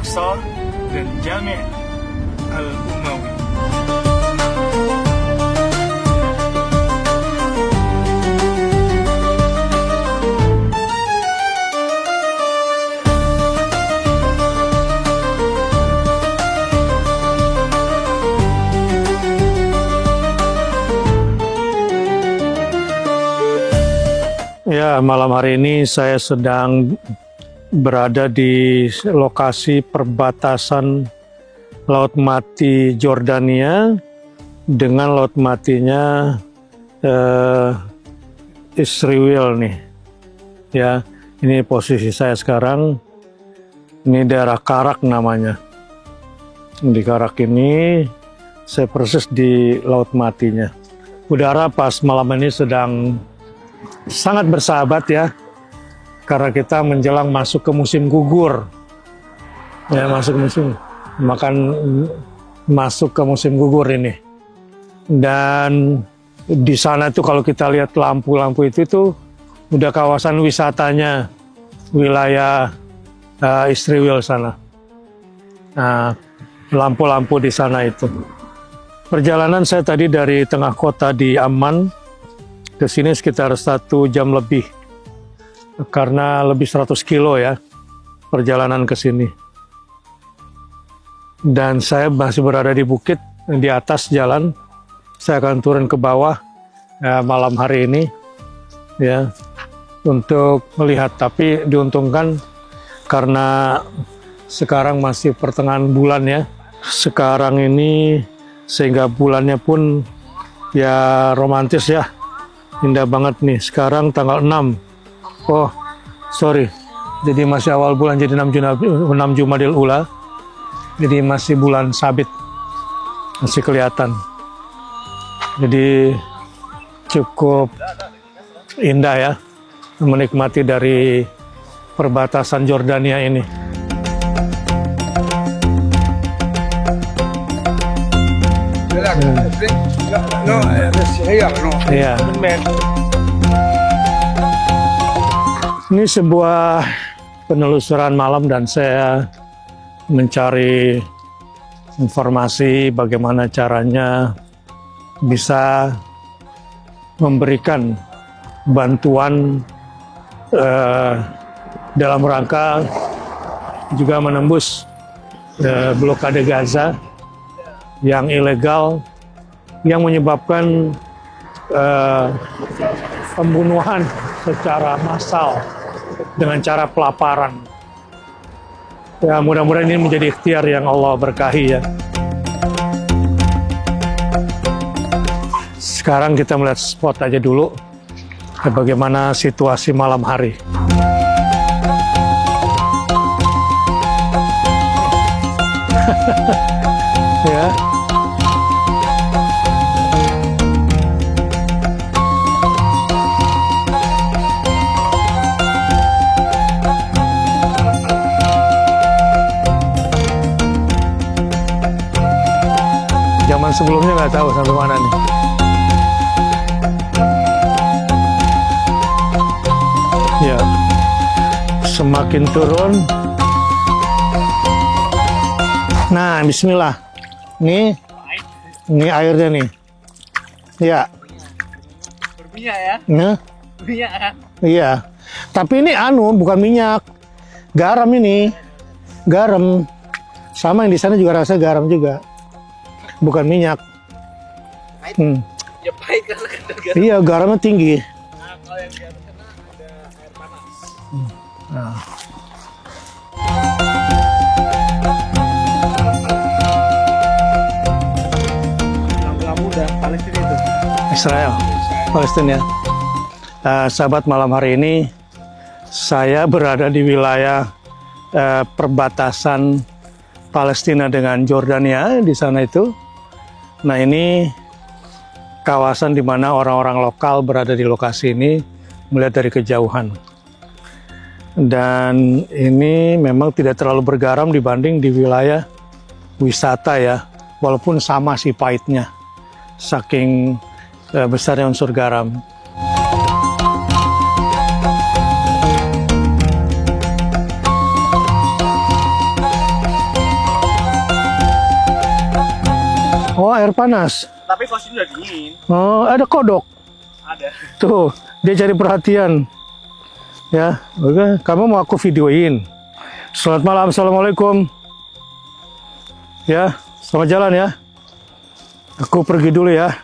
Al-Aqsa dan Jami' Al-Umawi. Ya, malam hari ini saya sedang berada di lokasi perbatasan Laut Mati Jordania dengan Laut Matinya Israel nih. Ya, ini posisi saya sekarang. Ini daerah Karak namanya. Di Karak ini saya persis di Laut Matinya. Udara pas malam ini sedang sangat bersahabat ya, karena kita menjelang masuk ke musim gugur. Ya, masuk ke musim gugur ini. Dan di sana itu kalau kita lihat lampu-lampu itu udah kawasan wisatanya wilayah Israel sana. Nah, lampu-lampu di sana itu. Perjalanan saya tadi dari tengah kota di Amman ke sini sekitar 1 jam lebih, karena lebih 100 kilo ya perjalanan ke sini. Dan saya masih berada di bukit di atas jalan. Saya akan turun ke bawah malam hari ini ya untuk melihat. Tapi diuntungkan karena sekarang masih pertengahan bulan ya. Sekarang ini sehingga bulannya pun ya romantis ya. Indah banget nih. Sekarang tanggal 6. Oh, sorry. Jadi masih awal bulan, jadi 6 Jumadil Ula. Jadi masih bulan sabit. Masih kelihatan. Jadi cukup indah ya menikmati dari perbatasan Jordania ini. Iya. Ini sebuah penelusuran malam dan saya mencari informasi bagaimana caranya bisa memberikan bantuan dalam rangka juga menembus blokade Gaza yang ilegal, yang menyebabkan pembunuhan secara massal dengan cara pelaparan. Ya, mudah-mudahan ini menjadi ikhtiar yang Allah berkahi ya. Sekarang kita melihat spot aja dulu bagaimana situasi malam hari. Ya. Zaman sebelumnya nggak tahu sampai mana nih. Ya, semakin turun. Nah, Bismillah. Nih, ini airnya nih. Ya. Berminyak ya? Nah. Minyak kan? Iya. Tapi ini bukan minyak. Garam ini. Garam. Sama yang di sana juga rasa garam juga. Bukan minyak. Ya pahit karena garam. Iya, garamnya tinggi. Nah, kalau yang garam kena ada air panas. Nah. Lampu-lampu udah Palestina itu. Israel. Palestina. Sahabat, malam hari ini saya berada di wilayah perbatasan Palestina dengan Jordania di sana itu. Nah, ini kawasan di mana orang-orang lokal berada di lokasi ini melihat dari kejauhan. Dan ini memang tidak terlalu bergaram dibanding di wilayah wisata ya, walaupun sama sih pahitnya, saking besarnya unsur garam. Oh, air panas. Tapi posisi udah dingin. Oh, ada kodok. Ada. Tuh, dia cari perhatian. Ya, oke. Kamu mau aku videoin. Selamat malam, assalamualaikum. Ya, selamat jalan ya. Aku pergi dulu ya.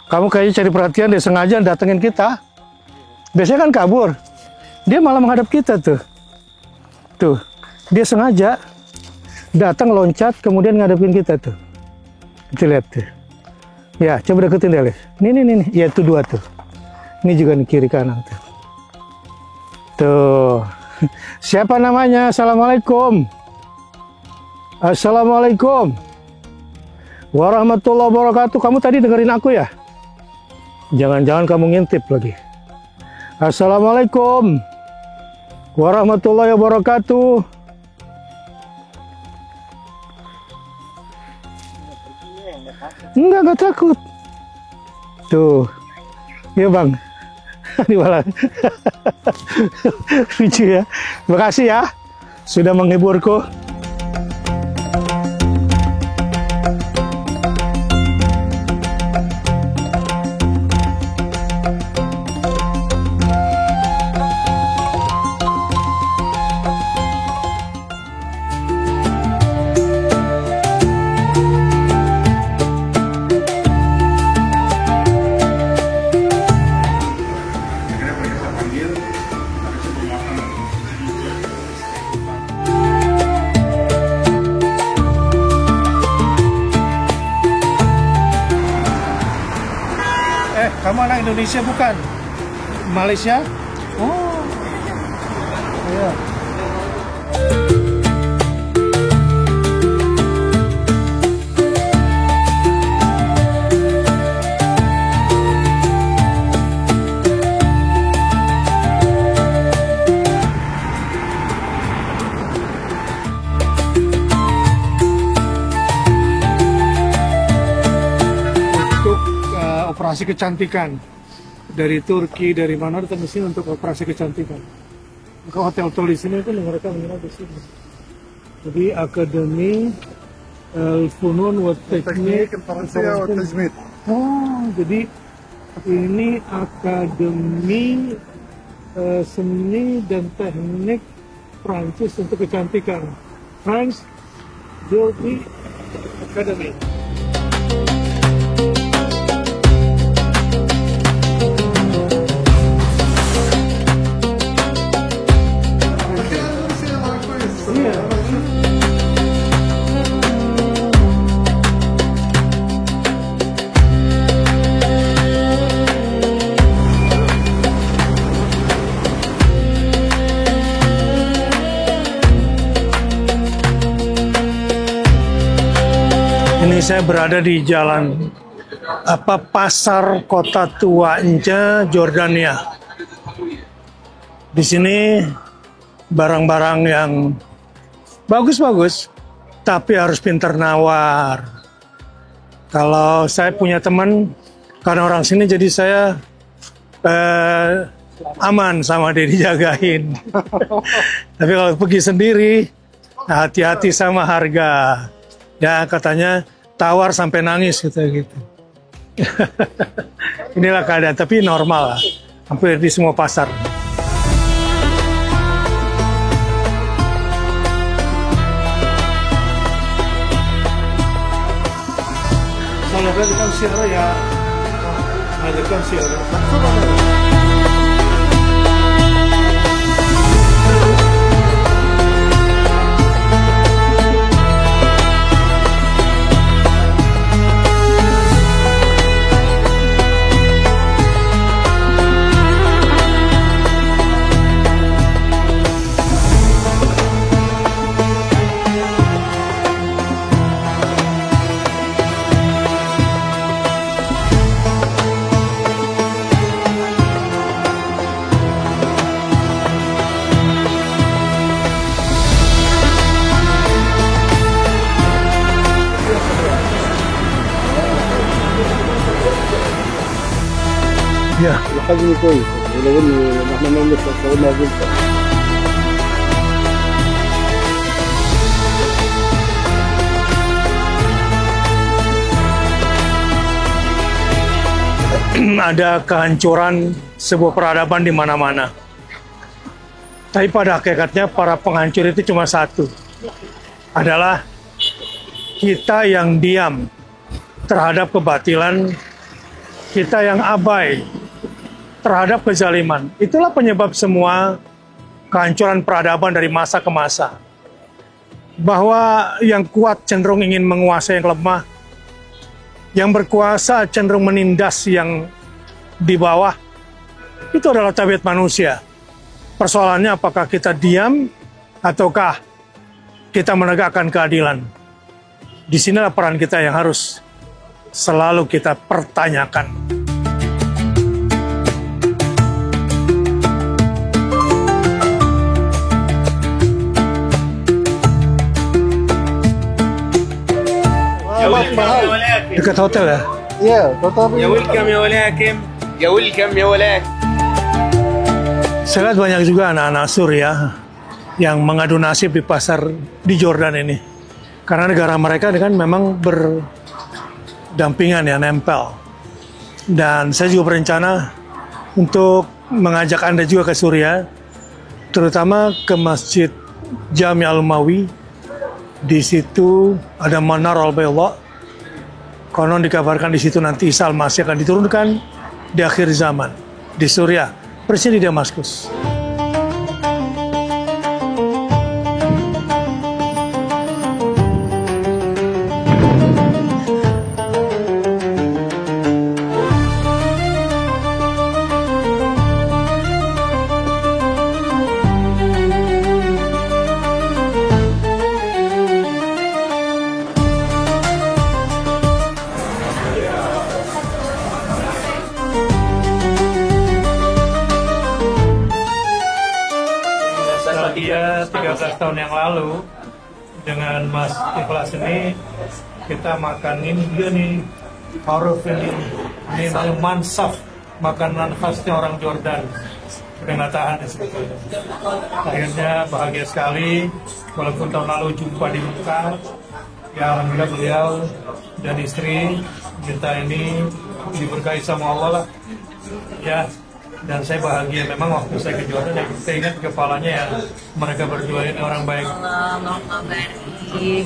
Kamu kayaknya cari perhatian, dia sengaja datengin kita. Biasanya kan kabur. Dia malah menghadap kita tuh. Tuh, dia sengaja datang loncat kemudian ngadepin kita tuh. Kita lihat tuh. Ya, coba deketin deh. Nih. Ya, itu dua tuh. Ini juga nih kiri kanan tuh. Tuh. Siapa namanya? Assalamualaikum. Assalamualaikum warahmatullahi wabarakatuh. Kamu tadi dengerin aku ya? Jangan-jangan kamu ngintip lagi. Assalamualaikum warahmatullahi wabarakatuh. Enggak takut. Tuh. Iya bang. Ini malah. Lucu ya. Makasih ya. Sudah menghiburku. Kamu anak Indonesia bukan? Malaysia? Oh. Iya. Operasi kecantikan dari Turki, dari mana datang ke sini untuk operasi kecantikan. Maka hotel-hotel di sini itu mereka menginap di sini. Jadi Akademi Al-Funun wa Teknik. Oh, jadi ini Akademi Seni dan Teknik Prancis untuk kecantikan. France Beauty Academy. Ini saya berada di jalan pasar kota tuanya Jordania. Di sini barang-barang yang bagus-bagus, tapi harus pintar nawar. Kalau saya punya teman, karena orang sini jadi saya aman sama dia, dijagain. Tapi kalau pergi sendiri, hati-hati sama harga. Ya katanya tawar sampai nangis gitu. Inilah keadaan, tapi normal lah, hampir di semua pasar. Kalau kan siara ya, ada kan siara. Ya. حجمه كويس ولو انه احنا ما بنشتغل صورنا فيلتا. ada kehancuran sebuah peradaban di mana-mana. Tapi pada hakikatnya para penghancur itu cuma satu, adalah kita yang diam terhadap kebatilan, kita yang abai terhadap kezaliman. Itulah penyebab semua kehancuran peradaban dari masa ke masa. Bahwa yang kuat cenderung ingin menguasai yang lemah, yang berkuasa cenderung menindas yang di bawah. Itu adalah tabiat manusia. Persoalannya apakah kita diam ataukah kita menegakkan keadilan. Disinilah peran kita yang harus selalu kita pertanyakan. Dekat hotel ya? Iya, total. Ya welcome ya walakim. Ya welcome ya walak. Saya lihat banyak juga anak-anak Suriah yang mengadu nasib di pasar di Jordan ini. Karena negara mereka kan memang berdampingan ya, nempel. Dan saya juga berencana untuk mengajak Anda juga ke Suriah, terutama ke Masjid Jami Al-Umawi. Di situ ada Manar al-Bayda. Konon dikabarkan di situ nanti Isa al-Masih akan diturunkan di akhir zaman di Suriah, persis di Damaskus. Dia 13 tahun yang lalu dengan Mas Ikhlas ini kita makanin dia nih haruf ini namanya mansaf, makanan khasnya orang Jordan. Udah nggak tahan ya sebetulnya. Akhirnya bahagia sekali walaupun tahun lalu jumpa di Mekah. Ya alhamdulillah beliau dan istri kita ini diberkahi sama Allah lah. Ya. Dan saya bahagia memang waktu saya ke Jordan, saya ingat kepalanya ya mereka berdua ini orang baik. Allah barik.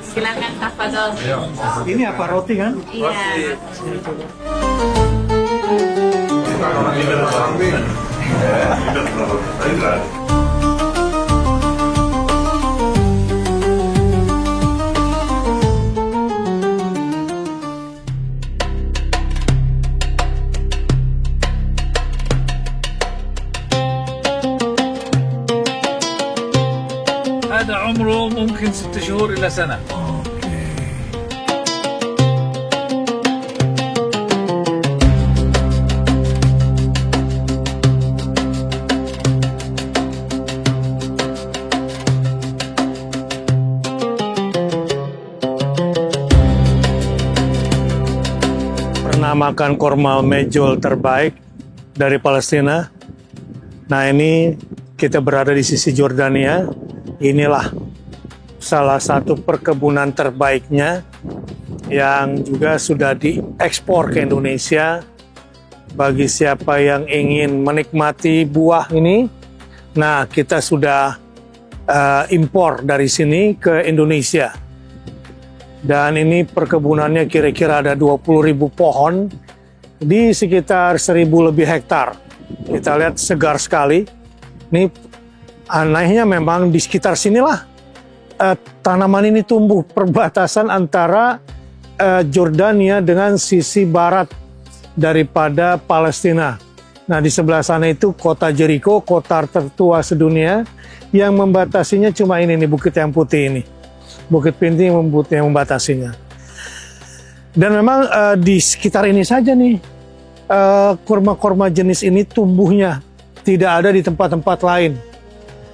Silakan tafadhol. Ini apa, roti kan? Iya. هذا عمره ممكن 6 شهور إلى سنة. Pernah makan korma mejol terbaik dari Palestina. Nah ini kita berada di sisi Jordania. Inilah salah satu perkebunan terbaiknya yang juga sudah diekspor ke Indonesia. Bagi siapa yang ingin menikmati buah ini, nah kita sudah impor dari sini ke Indonesia. Dan ini perkebunannya kira-kira ada 20.000 pohon di sekitar 1.000 lebih hektar. Kita lihat segar sekali. Ini anehnya memang di sekitar sinilah tanaman ini tumbuh, perbatasan antara Jordania dengan sisi barat daripada Palestina. Nah di sebelah sana itu kota Jericho, kota tertua sedunia, yang membatasinya cuma ini nih, bukit yang putih ini. Bukit Pinti yang membatasinya. Dan memang di sekitar ini saja nih kurma-kurma jenis ini tumbuhnya, tidak ada di tempat-tempat lain.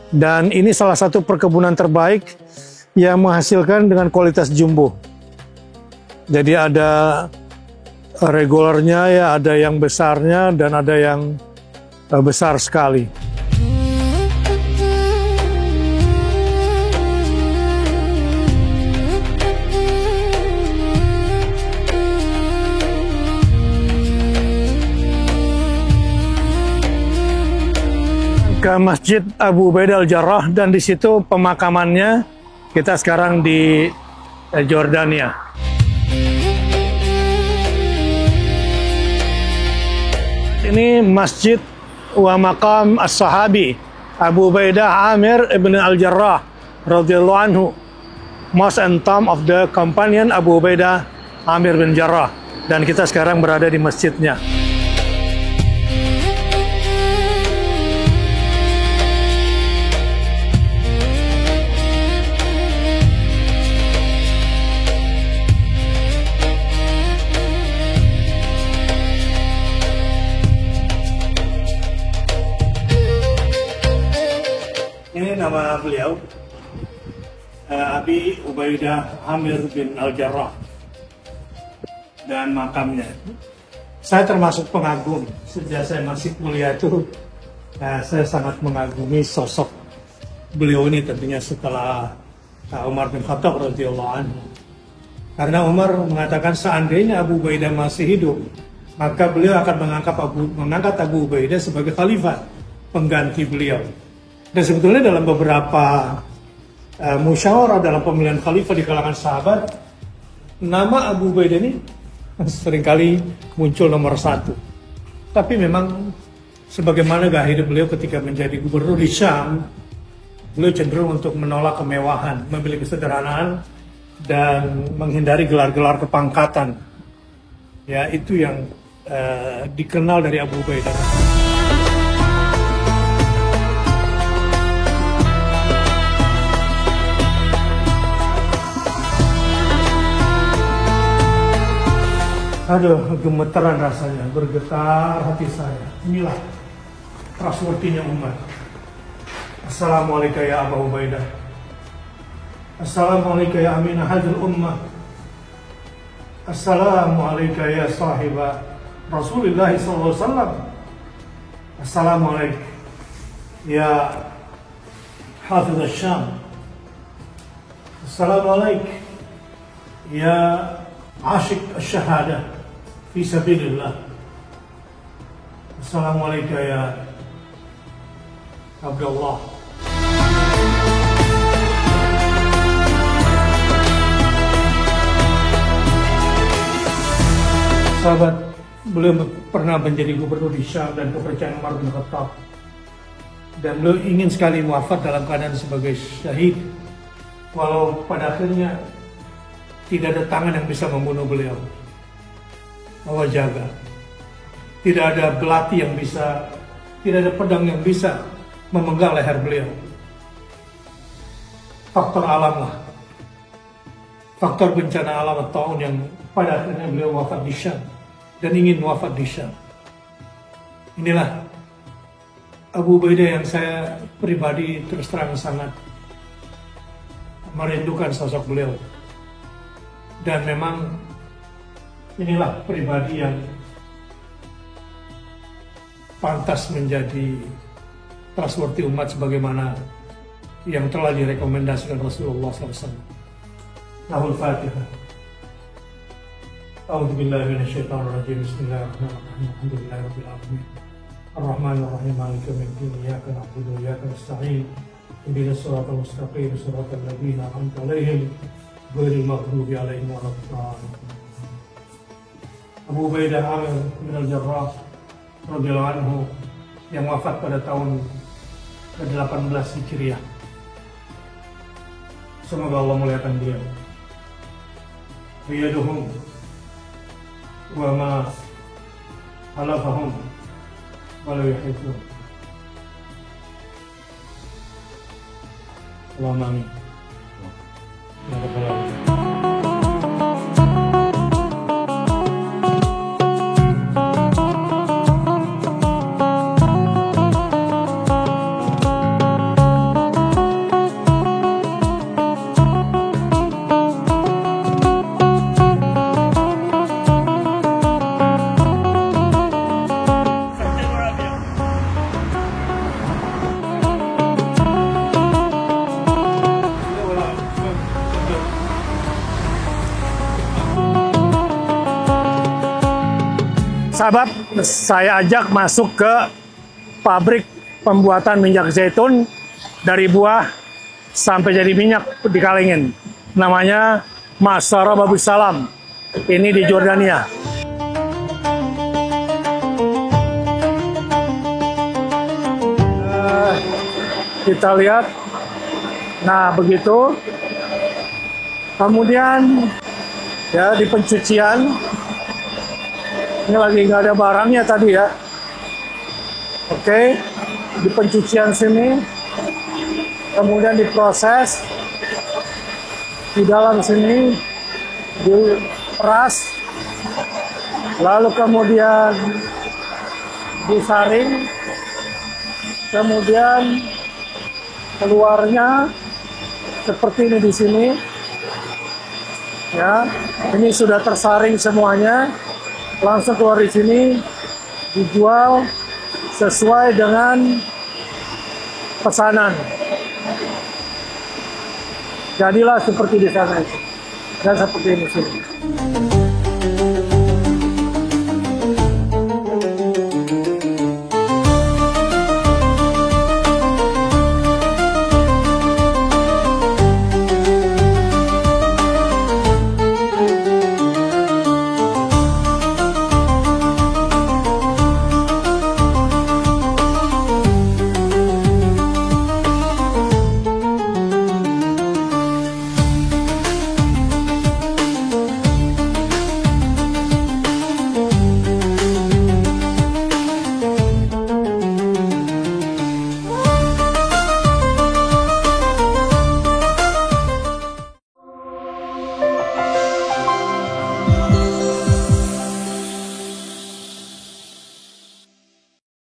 Dan ini salah satu perkebunan terbaik yang menghasilkan dengan kualitas jumbo. Jadi ada regulernya ya, ada yang besarnya dan ada yang besar sekali. ke Masjid Abu Ubaidah Al-Jarrah, dan di situ pemakamannya. Kita sekarang di Jordania. Ini Masjid wa Maqam As-Sahabi Abu Ubaidah Amir ibn Al-Jarrah radhiyallahu anhu, Mosque and Tomb of the Companion Abu Ubaidah Amir bin Jarrah. Dan kita sekarang berada di masjidnya. Ini nama beliau, Abi Ubaidah Amir bin Al-Jarrah, dan makamnya. Saya termasuk pengagum. Sejak saya masih kuliah itu, saya sangat mengagumi sosok beliau ini, tentunya setelah Umar bin Khattab radhiyallahu anhu. Karena Umar mengatakan seandainya Abu Ubaidah masih hidup, maka beliau akan mengangkat Abu Ubaidah sebagai khalifah, pengganti beliau. Dan sebetulnya dalam beberapa musyawarah dalam pemilihan khalifah di kalangan sahabat, nama Abu Ubaidah ini seringkali muncul nomor satu. Tapi memang sebagaimana gaya hidup beliau ketika menjadi gubernur di Syam, beliau cenderung untuk menolak kemewahan, memilih kesederhanaan, dan menghindari gelar-gelar kepangkatan. Ya, itu yang dikenal dari Abu Ubaidah. Aduh, gemeteran rasanya, bergetar hati saya. Inilah trustworthy-nya umat. Assalamualaikum ya Abu Ubaidah. Assalamualaikum ya Aminah Hadil Ummah. Assalamualaikum ya sahibah Rasulullah SAW. Assalamualaikum ya Hafiz al-Syam. Assalamualaikum ya Asyik al-Syahadah fi sabilillah. Assalamualaikum ya Abdullah. Sahabat, beliau pernah menjadi gubernur di Syam dan kepercayaan Umar bin Khattab. Dan beliau ingin sekali wafat dalam keadaan sebagai syahid. Walau pada akhirnya tidak ada tangan yang bisa membunuh beliau. Allah jaga. Tidak ada belati yang bisa, tidak ada pedang yang bisa memenggal leher beliau. Faktor alam lah. Faktor bencana alam tahun yang pada akhirnya beliau wafat di Syam dan ingin wafat di Syam. Inilah Abu Ubaidah yang saya pribadi terus terang sangat merindukan sosok beliau. Dan memang inilah pribadi yang pantas menjadi trustworthy umat sebagaimana yang telah direkomendasikan Rasulullah SAW. Lahul Fatihah. A'udzu billahi minasyaitonir rajim. Bismillahirrahmanirrahim. Alhamdulillahirabbil alamin. Ar-Rahmanir Rahim. Maliki yaumiddin. Iyyaka na'budu wa iyyaka nasta'in. Ihdinas siratal mustaqim. Siratal ladzina an'amta 'alaihim ghairil maghdubi 'alaihim waladdallin. Abu Ubaidah Amir bin Al-Jarrah radhiyallahu anhu yang wafat pada tahun ke-18 Hijriah. Semoga Allah muliakan beliau. Riyaduhum wa ma halafahum wa la yuhibbu. Allahumma amin. Sahabat, saya ajak masuk ke pabrik pembuatan minyak zaitun dari buah sampai jadi minyak dikalengin. Namanya Masara Babus Salam. Ini di Jordania. Kita lihat. Nah, begitu. Kemudian ya di pencucian. Ini lagi nggak ada barangnya tadi ya. Oke, di pencucian sini, kemudian diproses di dalam sini, diperas, lalu kemudian disaring, kemudian keluarnya seperti ini di sini. Ya, ini sudah tersaring semuanya. Langsung keluar di sini, dijual sesuai dengan pesanan. Jadilah seperti di sana dan seperti ini sini.